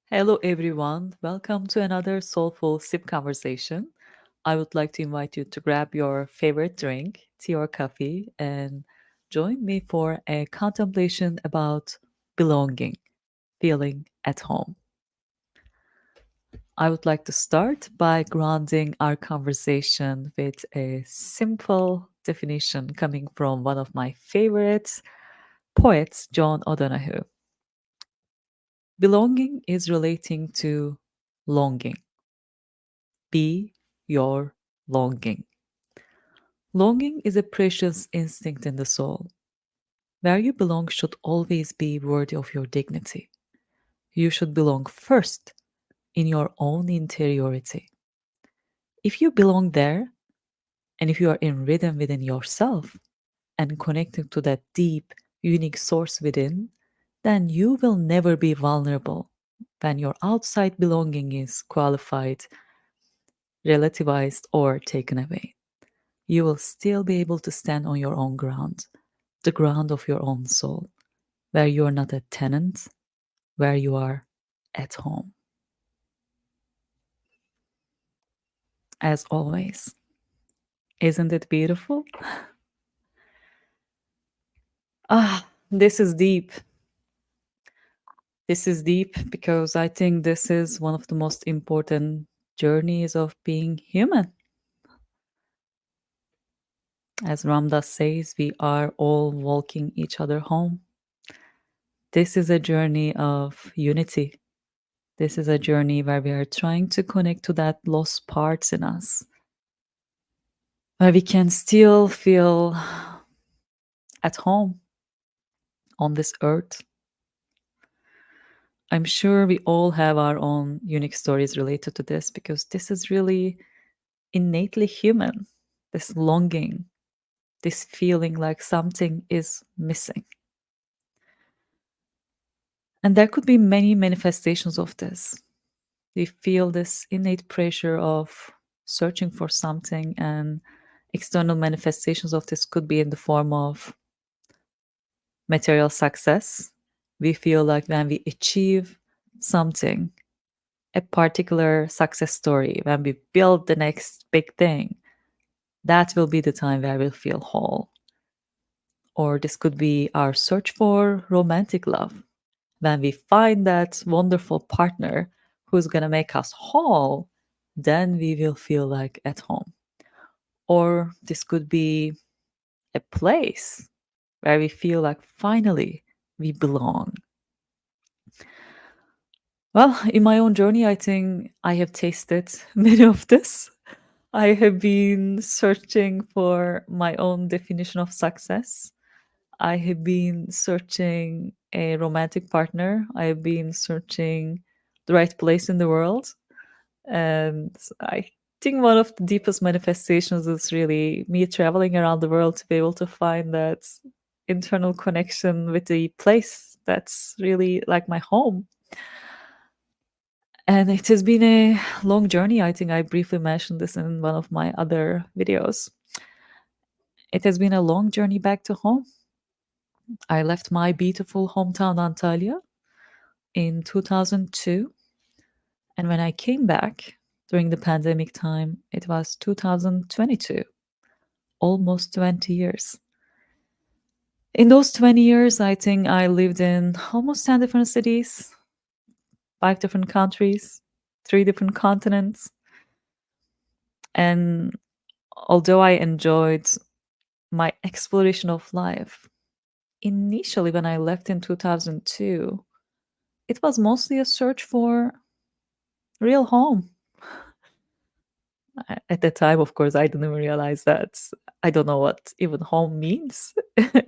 Hello, everyone. Welcome to another soulful sip conversation. I would like to invite you to grab your favorite drink, tea or coffee, and join me for a contemplation about belonging, feeling at home. I would like to start by grounding our conversation with a simple definition coming from one of my favorites, poets, John O'Donohue. Belonging is relating to longing. Be your longing. Longing is a precious instinct in the soul. Where you belong should always be worthy of your dignity. You should belong first in your own interiority. If you belong there, and if you are in rhythm within yourself and connected to that deep, unique source within, then you will never be vulnerable when your outside belonging is qualified, relativized, or taken away. You will still be able to stand on your own ground, the ground of your own soul, where you are not a tenant, where you are at home. As always. Isn't it beautiful? This is deep. This is deep because I think this is one of the most important journeys of being human. As Ramdas says, we are all walking each other home. This is a journey of unity. This is a journey where we are trying to connect to that lost parts in us, where we can still feel at home on this earth. I'm sure we all have our own unique stories related to this because this is really innately human. This longing, this feeling like something is missing. And there could be many manifestations of this. We feel this innate pressure of searching for something, and external manifestations of this could be in the form of material success. We feel like when we achieve something, a particular success story, when we build the next big thing, that will be the time where we'll feel whole. Or this could be our search for romantic love. When we find that wonderful partner who's going to make us whole, then we will feel like at home. Or this could be a place where we feel like finally we belong. Well, in my own journey, I think I have tasted many of this. I have been searching for my own definition of success. I have been searching a romantic partner. I have been searching the right place in the world. And I think one of the deepest manifestations is really me traveling around the world to be able to find that internal connection with the place that's really like my home. And it has been a long journey. I think I briefly mentioned this in one of my other videos. It has been a long journey back to home. I left my beautiful hometown, Antalya, in 2002. And when I came back during the pandemic time, it was 2022, almost 20 years. In those 20 years, I think I lived in almost 10 different cities, 5 different countries, 3 different continents. And although I enjoyed my exploration of life, initially when I left in 2002, it was mostly a search for real home. At the time, of course, I didn't realize that. I don't know what even home means.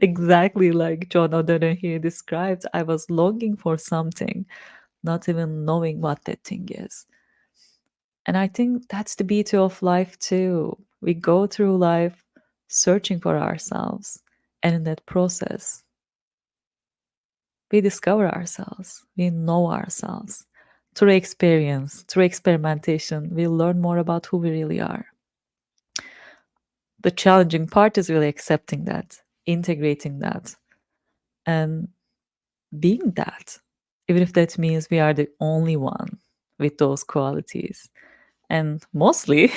Exactly like John O'Donohue described, I was longing for something, not even knowing what that thing is. And I think that's the beauty of life too. We go through life searching for ourselves. And in that process, we discover ourselves, we know ourselves. Through experience, through experimentation, we learn more about who we really are. The challenging part is really accepting that, integrating that, and being that even if that means we are the only one with those qualities. And mostly,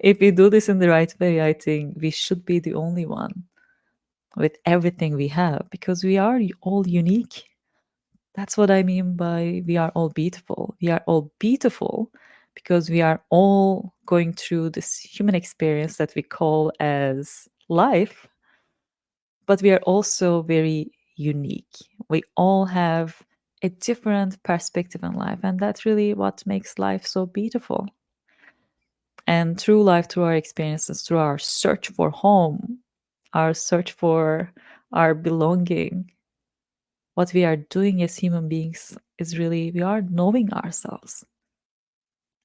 if we do this in the right way, I think we should be the only one with everything we have because we are all unique. That's what I mean by we are all beautiful. We are all beautiful because we are all going through this human experience that we call as life, but we are also very unique. We all have a different perspective in life, and that's really what makes life so beautiful. And through life, through our experiences, through our search for home, our search for our belonging, what we are doing as human beings is really we are knowing ourselves.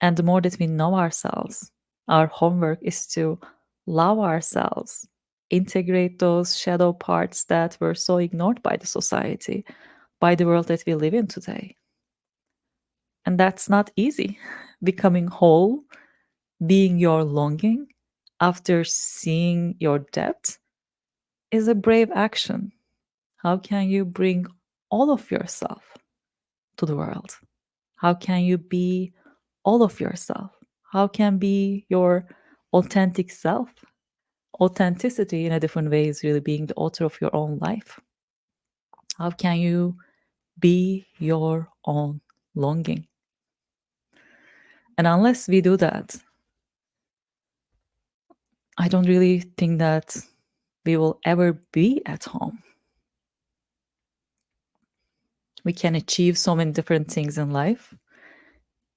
And the more that we know ourselves, our homework is to love ourselves, integrate those shadow parts that were so ignored by the society, by the world that we live in today. And that's not easy. Becoming whole, being your longing after seeing your depth is a brave action. How can you bring all of yourself to the world? How can you be all of yourself? How can be your authentic self? Authenticity in a different way is really being the author of your own life. How can you be your own longing? And unless we do that, I don't really think that we will ever be at home. We can achieve so many different things in life.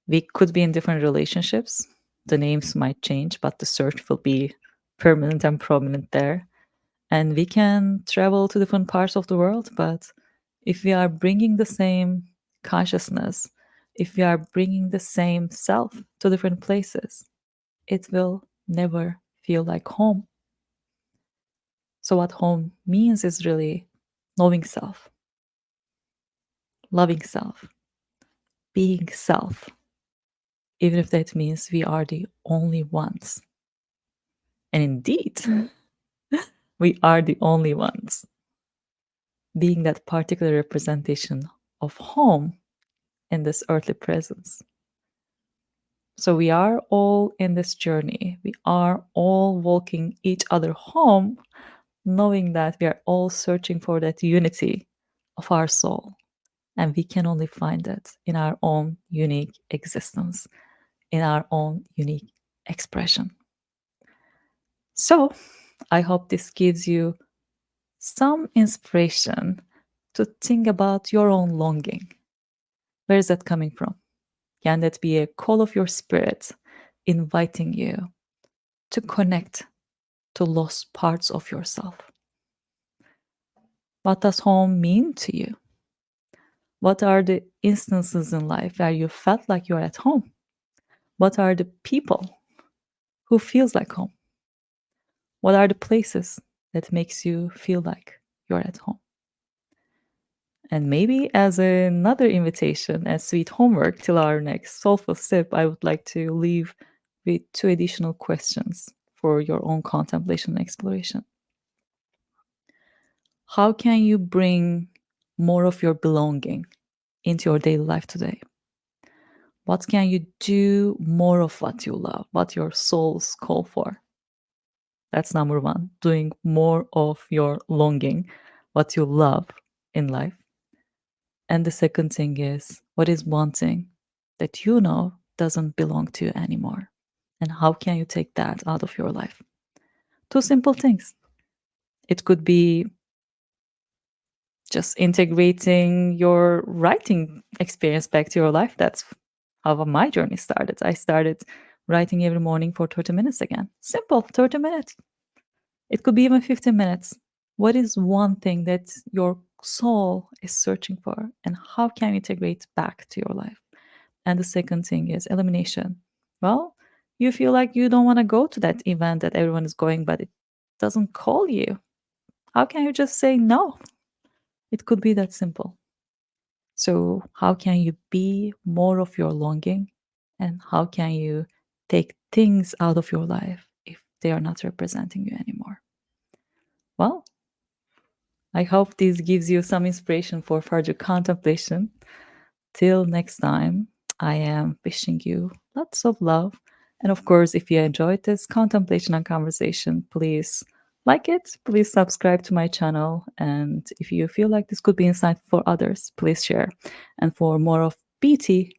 We could be in different relationships. The names might change, but the search will be permanent and prominent there. And we can travel to different parts of the world, but if we are bringing the same consciousness, if we are bringing the same self to different places, it will never feel like home. So, what home means is really knowing self, loving self, being self, even if that means we are the only ones. And indeed, we are the only ones. Being that particular representation of home in this earthly presence. So we are all in this journey. We are all walking each other home, knowing that we are all searching for that unity of our soul. And we can only find it in our own unique existence, in our own unique expression. So I hope this gives you some inspiration to think about your own longing. Where is that coming from? Can that be a call of your spirit inviting you to connect to lost parts of yourself? What does home mean to you? What are the instances in life where you felt like you're at home? What are the people who feels like home? What are the places that makes you feel like you're at home? And maybe as another invitation, as sweet homework till our next soulful sip, I would like to leave with two additional questions for your own contemplation and exploration. How can you bring more of your belonging into your daily life today? What can you do more of what you love, what your souls call for? That's number one, doing more of your longing, what you love in life. And the second thing is, what is one thing that you know doesn't belong to you anymore? And how can you take that out of your life? Two simple things. It could be just integrating your writing experience back to your life. That's how my journey started. I started writing every morning for 30 minutes again. Simple, 30 minutes. It could be even 15 minutes. What is one thing that your soul is searching for, and how can you integrate back to your life? And the second thing is elimination. Well, you feel like you don't want to go to that event that everyone is going, but it doesn't call you. How can you just say no? It could be that simple. So, how can you be more of your longing? And how can you take things out of your life if they are not representing you anymore? Well, I hope this gives you some inspiration for further contemplation. Till next time, I am wishing you lots of love. And of course, if you enjoyed this contemplation and conversation, please like it, please subscribe to my channel. And if you feel like this could be insightful for others, please share. And for more of BT,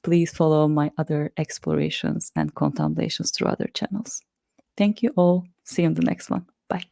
please follow my other explorations and contemplations through other channels. Thank you all. See you in the next one. Bye.